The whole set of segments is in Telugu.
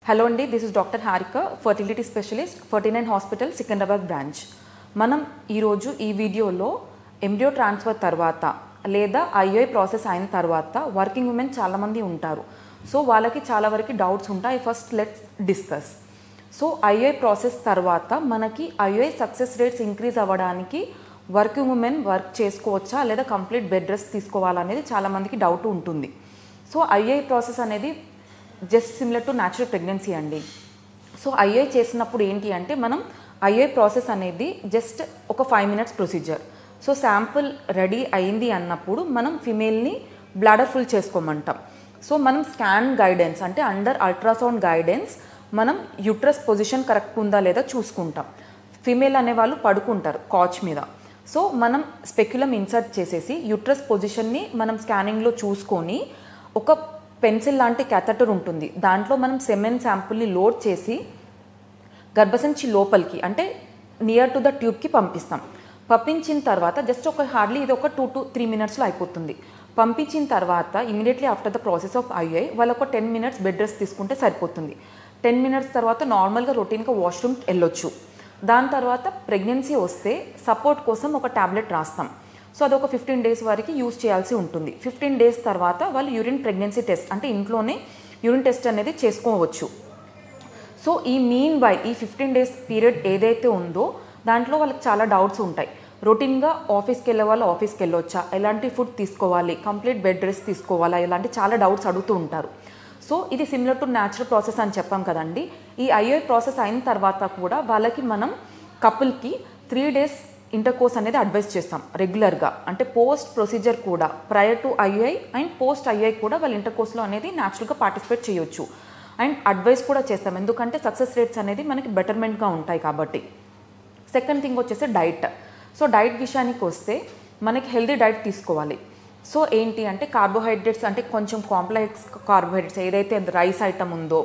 హలో అండి, this is doctor Harika, fertility specialist, 49 hospital, Secunderabad branch. మనం ఈరోజు ఈ వీడియోలో ఎంబ్రియో ట్రాన్స్ఫర్ తర్వాత లేదా ఐఓఐ ప్రాసెస్ అయిన తర్వాత వర్కింగ్ ఉమెన్ చాలామంది ఉంటారు. సో వాళ్ళకి చాలా వరకు డౌట్స్ ఉంటాయి. First let's discuss. So IOI process తర్వాత మనకి ఐఓఐ సక్సెస్ రేట్స్ ఇంక్రీజ్ అవ్వడానికి వర్కింగ్ ఉమెన్ వర్క్ చేసుకోవచ్చా లేదా కంప్లీట్ బెడ్ రెస్ట్ తీసుకోవాలనేది చాలామందికి డౌట్ ఉంటుంది. సో ఐఓఐ ప్రాసెస్ అనేది just similar to natural pregnancy అండి. సో ఐఓఐ చేసినప్పుడు ఏంటి అంటే మనం ఐఓఐ ప్రాసెస్ అనేది జస్ట్ ఒక 5 minutes procedure. So sample ready అయింది అన్నప్పుడు మనం ఫిమేల్ని బ్లాడర్ ఫుల్ చేసుకోమంటాం. సో మనం స్కాన్ గైడెన్స్ అంటే అండర్ అల్ట్రాసౌండ్ గైడెన్స్ మనం యూట్రస్ పొజిషన్ కరెక్ట్ ఉందా లేదా చూసుకుంటాం. ఫిమేల్ అనేవాళ్ళు పడుకుంటారు కాచ్ మీద. సో మనం స్పెక్యులం ఇన్సర్ట్ చేసేసి యూట్రస్ పొజిషన్ని మనం స్కానింగ్లో చూసుకొని ఒక పెన్సిల్ లాంటి క్యాథెటర్ ఉంటుంది, దాంట్లో మనం సెమెన్ శాంపుల్ని లోడ్ చేసి గర్భసంచి లోపలికి అంటే నియర్ టు ద ట్యూబ్కి పంపిస్తాం. పంపించిన తర్వాత జస్ట్ ఒక హార్డ్లీ ఇది ఒక 2 to 3 minutesలో అయిపోతుంది. పంపించిన తర్వాత immediately after the process of IOI వాళ్ళు ఒక 10 minutes బెడ్ రెస్ట్ తీసుకుంటే సరిపోతుంది. 10 minutes తర్వాత నార్మల్గా రొటీన్గా వాష్రూమ్ వెళ్ళొచ్చు. దాని తర్వాత ప్రెగ్నెన్సీ వస్తే సపోర్ట్ కోసం ఒక ట్యాబ్లెట్ రాస్తాం. సో అదొక 15 days వరకు యూజ్ చేయాల్సి ఉంటుంది. 15 days తర్వాత వాళ్ళు యూరిన్ ప్రెగ్నెన్సీ టెస్ట్ అంటే ఇంట్లోనే యూరిన్ టెస్ట్ అనేది చేసుకోవచ్చు. సో ఈ ఈ 15 days పీరియడ్ ఏదైతే ఉందో దాంట్లో వాళ్ళకి చాలా డౌట్స్ ఉంటాయి. రొటీన్గా ఆఫీస్కి వెళ్ళే వాళ్ళు ఆఫీస్కి వెళ్ళొచ్చా, ఎలాంటి ఫుడ్ తీసుకోవాలి, కంప్లీట్ బెడ్ రెస్ట్ తీసుకోవాలా, ఇలాంటి చాలా డౌట్స్ అడుగుతూ ఉంటారు. సో ఇది సిమిలర్ టు న్యాచురల్ ప్రాసెస్ అని చెప్పాం కదండి. ఈ ఐఓఐ ప్రాసెస్ అయిన తర్వాత కూడా వాళ్ళకి మనం కపుల్కి 3 days ఇంటర్కోర్స్ అనేది అడ్వైస్ చేస్తాం రెగ్యులర్గా. అంటే పోస్ట్ ప్రొసీజర్ కూడా prior to IOI and post IOI కూడా వాళ్ళు ఇంటర్కోర్స్లో అనేది న్యాచురల్గా పార్టిసిపేట్ చేయొచ్చు. అండ్ అడ్వైస్ కూడా చేస్తాం, ఎందుకంటే సక్సెస్ రేట్స్ అనేది మనకి బెటర్మెంట్గా ఉంటాయి కాబట్టి. సెకండ్ థింగ్ వచ్చేసి డైట్. సో డైట్ విషయానికి వస్తే మనకి హెల్దీ డైట్ తీసుకోవాలి. సో ఏంటి అంటే కార్బోహైడ్రేట్స్ అంటే కొంచెం కాంప్లెక్స్ కార్బోహైడ్రేట్స్ ఏదైతే రైస్ ఐటమ్ ఉందో,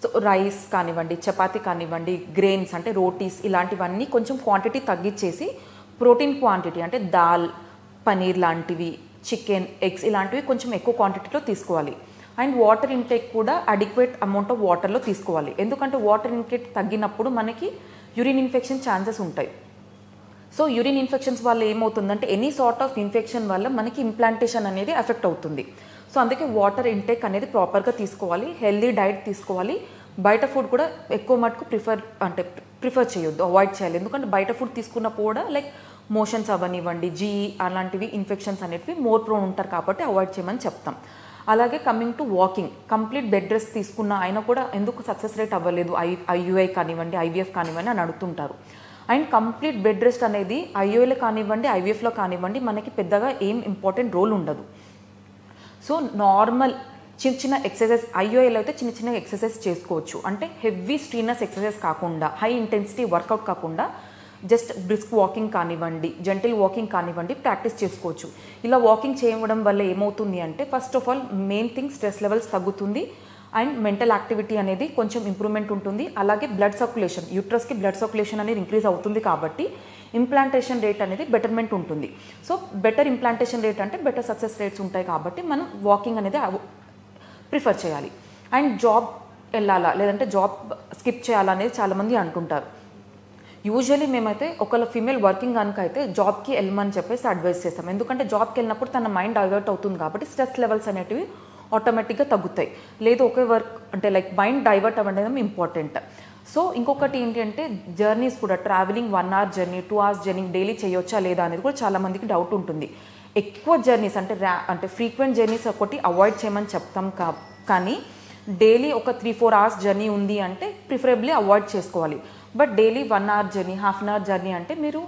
సో రైస్ కానివ్వండి, చపాతీ కానివ్వండి, గ్రెయిన్స్ అంటే రోటీస్ ఇలాంటివన్నీ కొంచెం క్వాంటిటీ తగ్గించేసి ప్రోటీన్ క్వాంటిటీ అంటే దాల్, పనీర్ లాంటివి, చికెన్, ఎగ్స్ ఇలాంటివి కొంచెం ఎక్కువ క్వాంటిటీలో తీసుకోవాలి. అండ్ వాటర్ ఇంటేక్ కూడా అడిక్వేట్ అమౌంట్ ఆఫ్ వాటర్లో తీసుకోవాలి. ఎందుకంటే వాటర్ ఇంటేక్ తగ్గినప్పుడు మనకి యూరిన్ ఇన్ఫెక్షన్ ఛాన్సెస్ ఉంటాయి. సో యూరిన్ ఇన్ఫెక్షన్స్ వల్ల ఏమవుతుందంటే ఎనీ సార్ట్ ఆఫ్ ఇన్ఫెక్షన్ వల్ల మనకి ఇంప్లాంటేషన్ అనేది ఎఫెక్ట్ అవుతుంది. సో అందుకే వాటర్ ఇంటేక్ అనేది ప్రాపర్గా తీసుకోవాలి, హెల్దీ డైట్ తీసుకోవాలి. బయట ఫుడ్ కూడా ఎక్కువ మటుకు ప్రిఫర్ చేయొద్దు, అవాయిడ్ చేయాలి. ఎందుకంటే బయట ఫుడ్ తీసుకున్నప్పుడు కూడా లైక్ మోషన్స్ అవ్వనివ్వండి, జీఈ అలాంటివి ఇన్ఫెక్షన్స్ అనేటివి మోర్ ప్రోన్ ఉంటారు కాబట్టి అవాయిడ్ చేయమని చెప్తాం. అలాగే coming to walking, complete bed rest తీసుకున్న ఆయన కూడా ఎందుకు సక్సెస్ రేట్ అవ్వలేదు ఐయుఐ కానివ్వండి, ఐవీఎఫ్ కానివ్వండి అని అడుగుతుంటారు. అండ్ కంప్లీట్ బెడ్ రెస్ట్ అనేది ఐఓఐలో కానివ్వండి, ఐవీఎఫ్లో కానివ్వండి మనకి పెద్దగా ఏం ఇంపార్టెంట్ రోల్ ఉండదు. సో నార్మల్ చిన్న ఎక్సర్సైజ్ ఐఓఐలో అయితే చిన్న ఎక్సర్సైజ్ చేసుకోవచ్చు. అంటే హెవీ స్ట్రీనస్ ఎక్సర్సైజ్ కాకుండా, హై ఇంటెన్సిటీ వర్కౌట్ కాకుండా జస్ట్ బ్రిస్క్ వాకింగ్ కానివ్వండి, జెంటిల్ వాకింగ్ కానివ్వండి ప్రాక్టీస్ చేసుకోవచ్చు. ఇలా వాకింగ్ చేయడం వల్ల ఏమవుతుంది అంటే first of all main thing stress levels తగ్గుతుంది అండ్ మెంటల్ యాక్టివిటీ అనేది కొంచెం ఇంప్రూవ్మెంట్ ఉంటుంది. అలాగే బ్లడ్ సర్క్యులేషన్, యూట్రస్కి బ్లడ్ సర్క్యులేషన్ అనేది ఇంక్రీజ్ అవుతుంది కాబట్టి ఇంప్లాంటేషన్ రేట్ అనేది బెటర్మెంట్ ఉంటుంది. సో బెటర్ ఇంప్లాంటేషన్ రేట్ అంటే బెటర్ సక్సెస్ రేట్స్ ఉంటాయి కాబట్టి మనం వాకింగ్ అనేది ప్రిఫర్ చేయాలి. అండ్ జాబ్ వెళ్ళాలా లేదంటే జాబ్ స్కిప్ చేయాలా అనేది చాలామంది అంటుంటారు. యూజువలీ మేమైతే ఒకళ్ళ ఫీమేల్ వర్కింగ్ కనుక అయితే జాబ్కి వెళ్ళమని చెప్పేసి అడ్వైస్ చేస్తాం. ఎందుకంటే జాబ్కి వెళ్ళినప్పుడు తన మైండ్ డైవర్ట్ అవుతుంది కాబట్టి స్ట్రెస్ లెవెల్స్ అనేటివి ఆటోమేటిక్గా తగ్గుతాయి. లేదు ఒకే వర్క్ అంటే లైక్ మైండ్ డైవర్ట్ అవ్వడం ఇంపార్టెంట్. సో ఇంకొకటి ఏంటి అంటే జర్నీస్ కూడా travelling 1 hour journey, 2 hours journey daily చేయొచ్చా లేదా అనేది కూడా చాలామందికి డౌట్ ఉంటుంది. ఎక్కువ జర్నీస్ అంటే ఫ్రీక్వెంట్ జర్నీస్ ఒకటి అవాయిడ్ చేయమని చెప్తాం కానీ డైలీ ఒక 3-4 hours జర్నీ ఉంది అంటే ప్రిఫరబుల్లీ అవాయిడ్ చేసుకోవాలి. But daily 1 hour journey, ½ an hour journey అంటే మీరు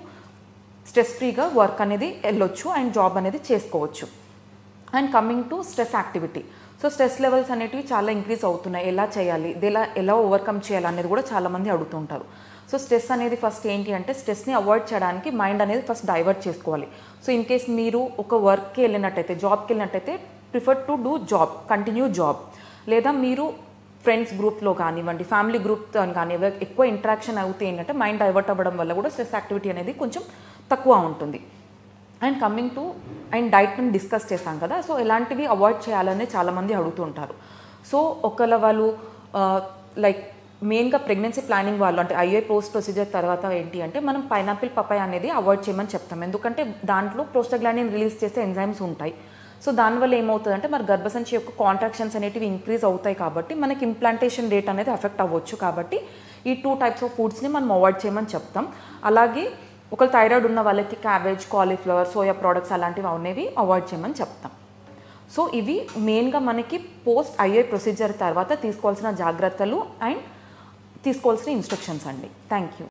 స్ట్రెస్ ఫ్రీగా వర్క్ అనేది వెళ్ళొచ్చు అండ్ జాబ్ అనేది చేసుకోవచ్చు. And coming to stress activity. So stress levels అనేటివి చాలా ఇంక్రీజ్ అవుతున్నాయి. ఎలా చేయాలి, ఎలా ఓవర్కమ్ చేయాలి అనేది కూడా చాలామంది అడుగుతుంటారు. సో స్ట్రెస్ అనేది ఫస్ట్ ఏంటి అంటే స్ట్రెస్ని అవాయిడ్ చేయడానికి మైండ్ అనేది ఫస్ట్ డైవర్ట్ చేసుకోవాలి. సో ఇన్ కేస్ మీరు ఒక వర్క్కి వెళ్ళినట్టయితే, జాబ్కి వెళ్ళినట్టయితే prefer to do job, continue job. లేదా మీరు ఫ్రెండ్స్ గ్రూప్లో కానివ్వండి, ఫ్యామిలీ గ్రూప్తో కానివ్వండి ఎక్కువ ఇంటరాక్షన్ అవుతే ఏంటంటే మైండ్ డైవర్ట్ అవ్వడం వల్ల కూడా స్ట్రెస్ యాక్టివిటీ అనేది కొంచెం తక్కువ ఉంటుంది. అండ్ కమింగ్ టు డైట్ని డిస్కస్ చేస్తాం కదా. సో ఎలాంటివి అవాయిడ్ చేయాలని చాలామంది అడుగుతుంటారు. సో ఒకవేళ వాళ్ళు లైక్ మెయిన్గా ప్రెగ్నెన్సీ ప్లానింగ్ వాళ్ళు అంటే ఐఐ పోస్ట్ ప్రొసీజర్ తర్వాత ఏంటి అంటే మనం పైనాపిల్ పపాయ అనేది అవాయిడ్ చేయమని చెప్తాం. ఎందుకంటే దాంట్లో ప్రోస్టాగ్లాండిన్ రిలీజ్ చేసే ఎంజైమ్స్ ఉంటాయి. సో దానివల్ల ఏమవుతుందంటే మరి గర్భసంచి యొక్క కాంట్రాక్షన్స్ అనేటివి ఇంక్రీజ్ అవుతాయి కాబట్టి మనకి ఇంప్లాంటేషన్ రేట్ అనేది ఎఫెక్ట్ అవ్వచ్చు. కాబట్టి ఈ 2 టైప్స్ ఆఫ్ ఫుడ్స్ని మనం అవాయిడ్ చేయమని చెప్తాం. అలాగే ఒకవేళ థైరాయిడ్ ఉన్న వాళ్ళకి క్యాబేజ్, కాలీఫ్లవర్, సోయా ప్రోడక్ట్స్ అలాంటివి అనేవి అవాయిడ్ చేయమని చెప్తాం. సో ఇవి మెయిన్గా మనకి పోస్ట్ ఐఐ ప్రొసీజర్ తర్వాత తీసుకోవాల్సిన జాగ్రత్తలు అండ్ తీసుకోవాల్సిన ఇన్స్ట్రక్షన్స్ అండి. Thank you.